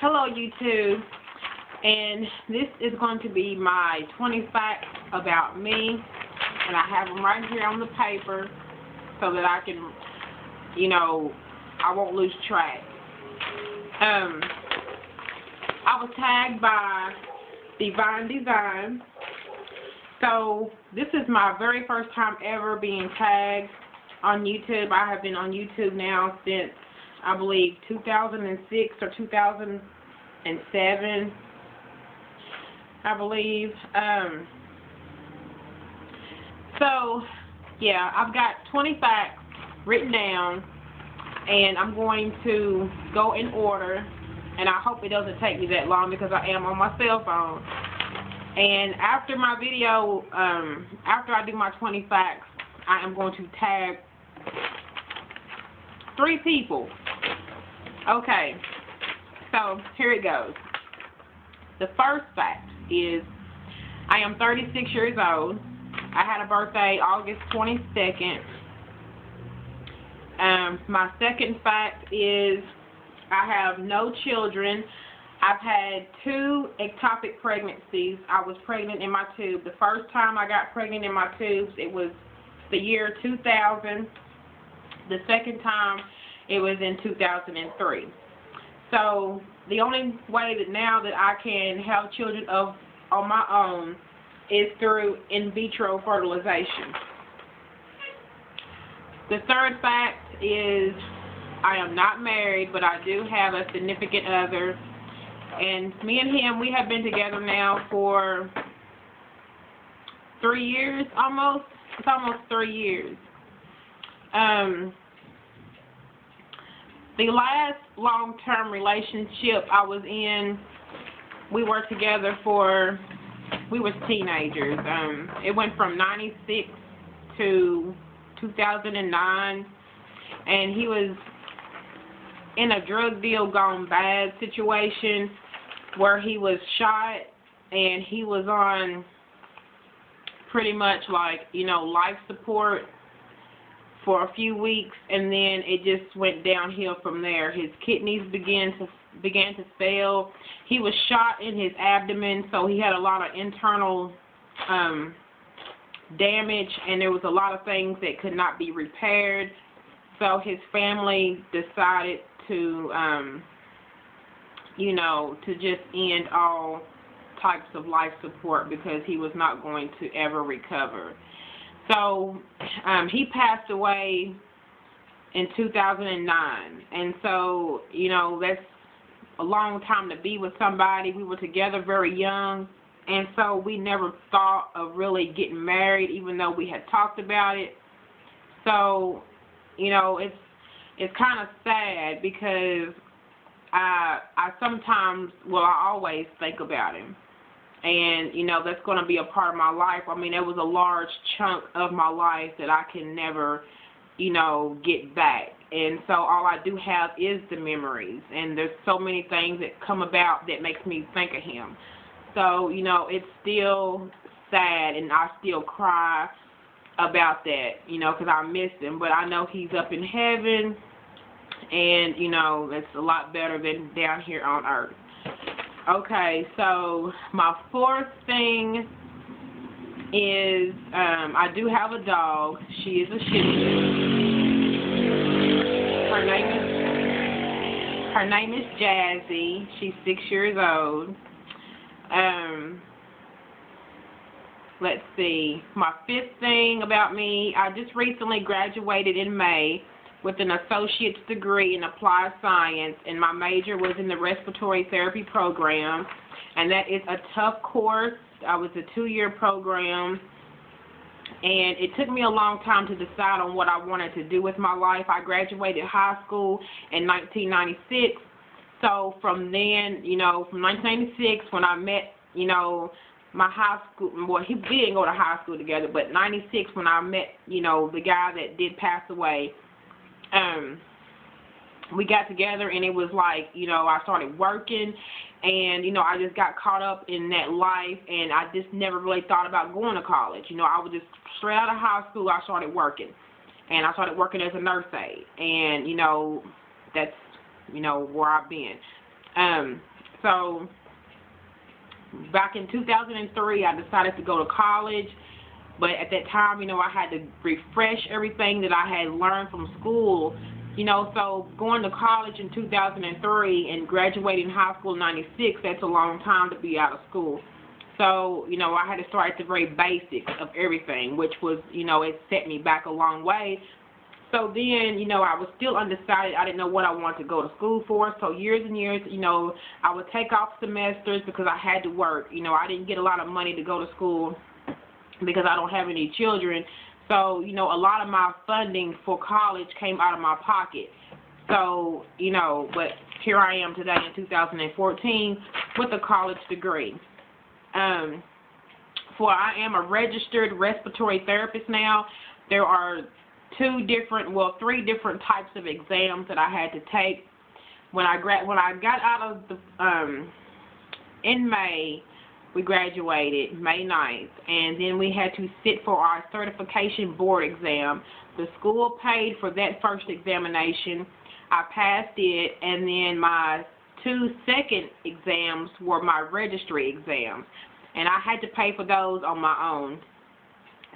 Hello YouTube, and this is going to be my 20 facts about me, and I have them right here on the paper so that I can, I won't lose track. I was tagged by Divine Design, so this is my very first time ever being tagged on YouTube. I have been on YouTube now since I believe 2006 or 2007, I believe. So, yeah, I've got 20 facts written down, and I'm going to go in order, and I hope it doesn't take me that long because I am on my cell phone. And after my video, after I do my 20 facts, I am going to tag 3 people. Okay, so here it goes. The first fact is I am 36 years old. I had a birthday August 22nd. My second fact is I have no children. I've had 2 ectopic pregnancies. I was pregnant in my tube. The first time I got pregnant in my tubes, it was the year 2000. The second time, it was in 2003. So the only way that now that I can have children on my own is through in vitro fertilization. The third fact is I am not married, but I do have a significant other. And me and him, we have been together now for 3 years almost. It's almost 3 years. The last long-term relationship I was in, we were together we was teenagers. It went from 96 to 2009, and he was in a drug deal gone bad situation where he was shot, and he was on pretty much like, life support for a few weeks, and then it just went downhill from there. His kidneys began to fail. He was shot in his abdomen, so he had a lot of internal damage, and there was a lot of things that could not be repaired. So his family decided to, to just end all types of life support because he was not going to ever recover. So he passed away in 2009, and so, that's a long time to be with somebody. We were together very young, and so we never thought of really getting married, even though we had talked about it. So, it's kind of sad because I sometimes, I always think about him. And, that's going to be a part of my life. I mean, it was a large chunk of my life that I can never, get back. And so all I do have is the memories. And there's so many things that come about that makes me think of him. So, it's still sad, and I still cry about that, because I miss him. But I know he's up in heaven, and, it's a lot better than down here on earth. Okay, so my fourth thing is I do have a dog. She is a Shih Tzu. Her name is Jazzy. She's 6 years old. Let's see. My fifth thing about me, I just recently graduated in May with an associate's degree in applied science, and my major was in the respiratory therapy program, and that is a tough course. I was a 2-year program, and it took me a long time to decide on what I wanted to do with my life. I graduated high school in 1996, so from then, from 1996 when I met, my high school, we didn't go to high school together, but 96 when I met, the guy that did pass away, we got together, and it was like, I started working, and, I just got caught up in that life, and I just never really thought about going to college. I was just straight out of high school, I started working, and I started working as a nurse aide, and, that's, where I've been. So back in 2003, I decided to go to college. But at that time, I had to refresh everything that I had learned from school. So going to college in 2003 and graduating high school in 96, that's a long time to be out of school. So, I had to start at the very basics of everything, which was, it set me back a long way. So then, I was still undecided. I didn't know what I wanted to go to school for. So years and years, I would take off semesters because I had to work. I didn't get a lot of money to go to school because I don't have any children. So, a lot of my funding for college came out of my pocket. So, but here I am today in 2014 with a college degree. I am a registered respiratory therapist now. There are three different types of exams that I had to take. When I got out of the, in May, we graduated May 9th, and then we had to sit for our certification board exam. The school paid for that first examination. I passed it, and then my 2 second exams were my registry exams, and I had to pay for those on my own.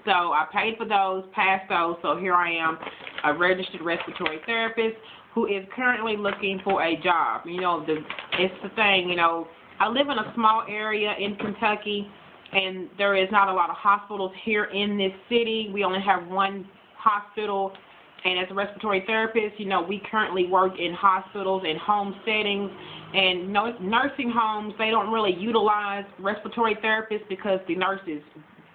So I paid for those, passed those, so here I am, a registered respiratory therapist who is currently looking for a job. It's the thing, I live in a small area in Kentucky, and there is not a lot of hospitals here in this city. We only have one hospital, and as a respiratory therapist, we currently work in hospitals and home settings, and nursing homes, they don't really utilize respiratory therapists because the nurses,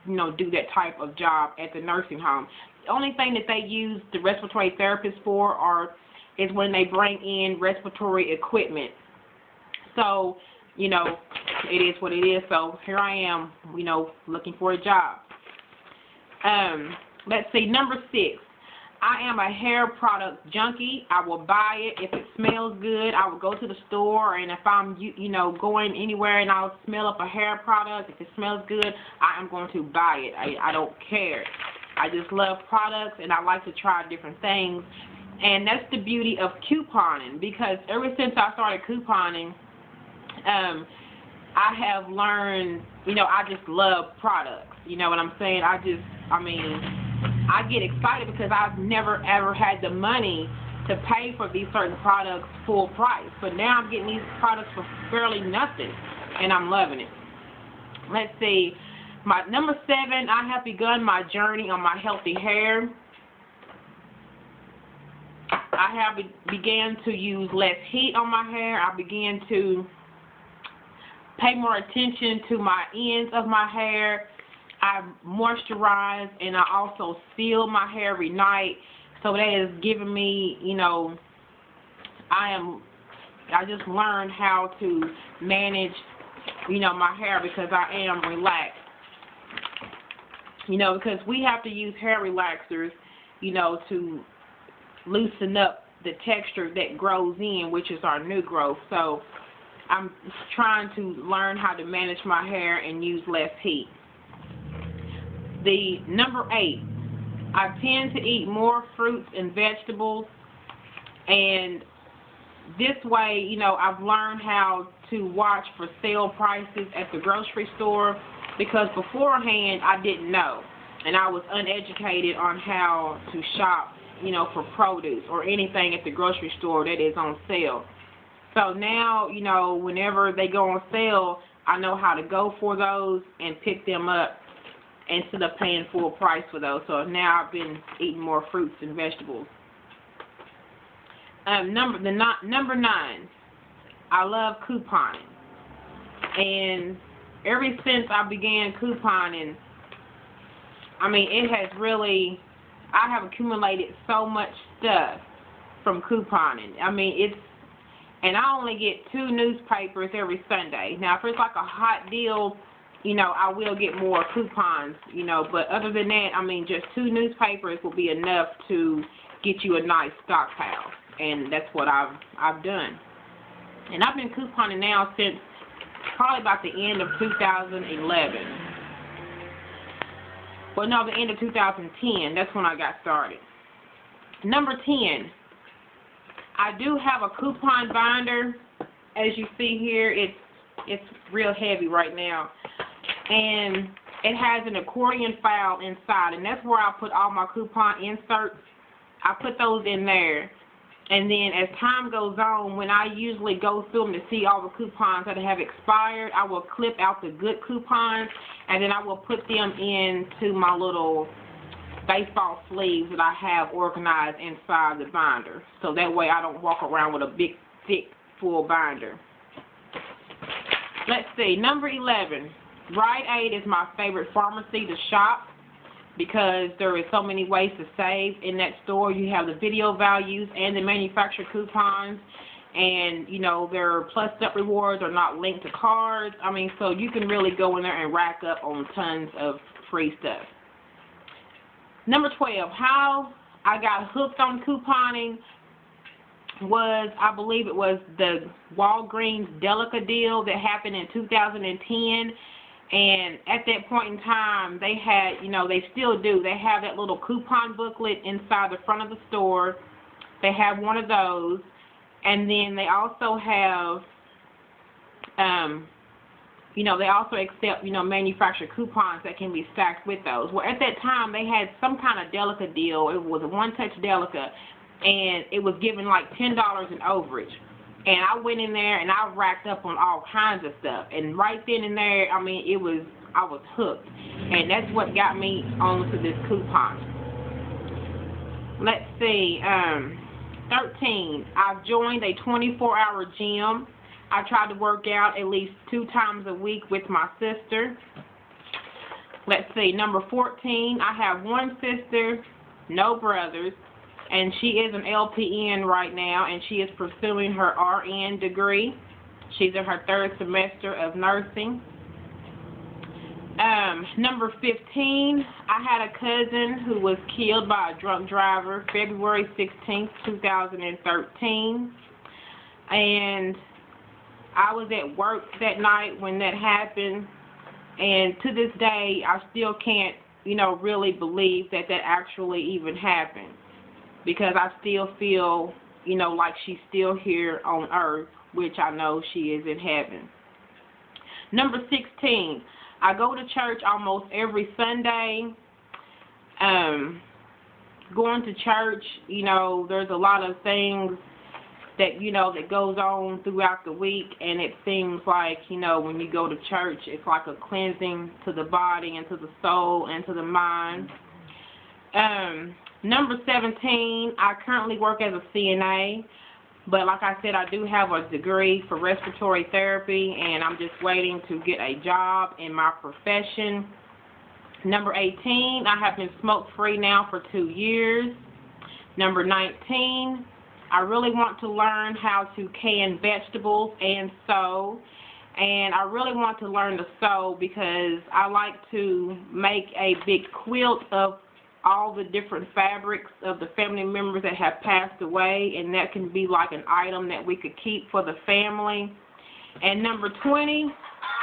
do that type of job at the nursing home. The only thing that they use the respiratory therapists for is when they bring in respiratory equipment. So, it is what it is. So here I am, looking for a job. Let's see, number 6. I am a hair product junkie. I will buy it if it smells good. I will go to the store, and if I'm, going anywhere and I'll smell up a hair product, if it smells good, I am going to buy it. I don't care. I just love products, and I like to try different things. And that's the beauty of couponing, because ever since I started couponing, I have learned, I just love products. You know what I'm saying? I get excited because I've never ever had the money to pay for these certain products full price. But now I'm getting these products for fairly nothing, and I'm loving it. Let's see. My number 7, I have begun my journey on my healthy hair. I have began to use less heat on my hair. I began to pay more attention to my ends of my hair. I moisturize, and I also seal my hair every night. So that has given me, I just learned how to manage, my hair because I am relaxed. Because we have to use hair relaxers, to loosen up the texture that grows in, which is our new growth. So I'm trying to learn how to manage my hair and use less heat. The number 8, I tend to eat more fruits and vegetables, and this way, I've learned how to watch for sale prices at the grocery store, because beforehand I didn't know, and I was uneducated on how to shop, for produce or anything at the grocery store that is on sale. So now, whenever they go on sale, I know how to go for those and pick them up instead of paying full price for those. So now I've been eating more fruits and vegetables. Number 9, I love couponing. And ever since I began couponing, it has really, I have accumulated so much stuff from couponing. And I only get 2 newspapers every Sunday. Now, if it's like a hot deal, I will get more coupons, but other than that, just 2 newspapers will be enough to get you a nice stockpile, and that's what I've done. And I've been couponing now since probably about the end of 2011. Well, no, the end of 2010, that's when I got started. Number 10, I do have a coupon binder, as you see here, it's real heavy right now. And it has an accordion file inside, and that's where I put all my coupon inserts. I put those in there. And then as time goes on, when I usually go through them to see all the coupons that have expired, I will clip out the good coupons, and then I will put them into my little baseball sleeves that I have organized inside the binder. So that way I don't walk around with a big, thick, full binder. Let's see, number 11. Rite Aid is my favorite pharmacy to shop because there is so many ways to save in that store. You have the video values and the manufacturer coupons, and you know their plus up rewards are not linked to cards. I mean, so you can really go in there and rack up on tons of free stuff. Number 12, how I got hooked on couponing was, I believe it was the Walgreens Delica deal that happened in 2010. And at that point in time, they had, you know, they still do, they have that little coupon booklet inside the front of the store. They have one of those. And then they also have, you know, they also accept, you know, manufacturer coupons that can be stacked with those. Well, at that time, they had some kind of Delica deal. It was a one-touch Delica, and it was given like $10 in overage. And I went in there and I racked up on all kinds of stuff. And right then and there, I mean, I was hooked. And that's what got me onto this coupon. Let's see, 13, I've joined a 24-hour gym. I try to work out at least 2 times a week with my sister. Let's see, number 14, I have one sister, no brothers. And she is an LPN right now, and she is pursuing her RN degree. She's in her 3rd semester of nursing. Number 15, I had a cousin who was killed by a drunk driver February 16th, 2013. And I was at work that night when that happened. And to this day, I still can't, you know, really believe that that actually even happened. Because I still feel, you know, like she's still here on earth, which I know she is in heaven. Number 16, I go to church almost every Sunday. Going to church, you know, there's a lot of things that, you know, that goes on throughout the week, and it seems like, you know, when you go to church, it's like a cleansing to the body and to the soul and to the mind. Number 17, I currently work as a CNA, but like I said, I do have a degree for respiratory therapy, and I'm just waiting to get a job in my profession. Number 18, I have been smoke-free now for 2 years. Number 19, I really want to learn how to can vegetables and sew. And I really want to learn to sew because I like to make a big quilt of all the different fabrics of the family members that have passed away, and that can be like an item that we could keep for the family. And number 20,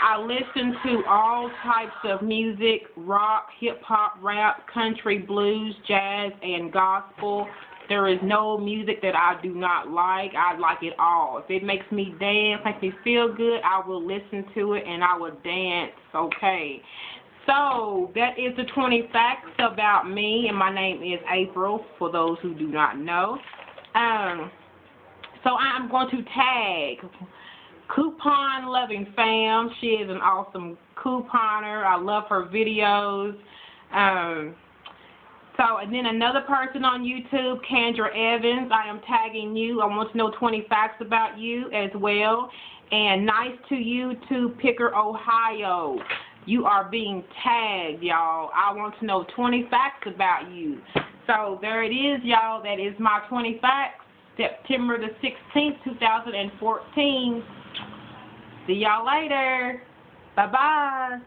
I listen to all types of music: rock, hip-hop, rap, country, blues, jazz, and gospel. There is no music that I do not like. I like it all. If it makes me dance, makes me feel good, I will listen to it and I will dance, okay? So, that is the 20 facts about me, and my name is April, for those who do not know. So, I'm going to tag Coupon Loving Fam. She is an awesome couponer. I love her videos. And then another person on YouTube, Kendra Evans, I am tagging you. I want to know 20 facts about you as well. And nice to you too, Picker, Ohio. You are being tagged, y'all. I want to know 20 facts about you. So there it is, y'all. That is my 20 facts. September the 16th, 2014. See y'all later. Bye-bye.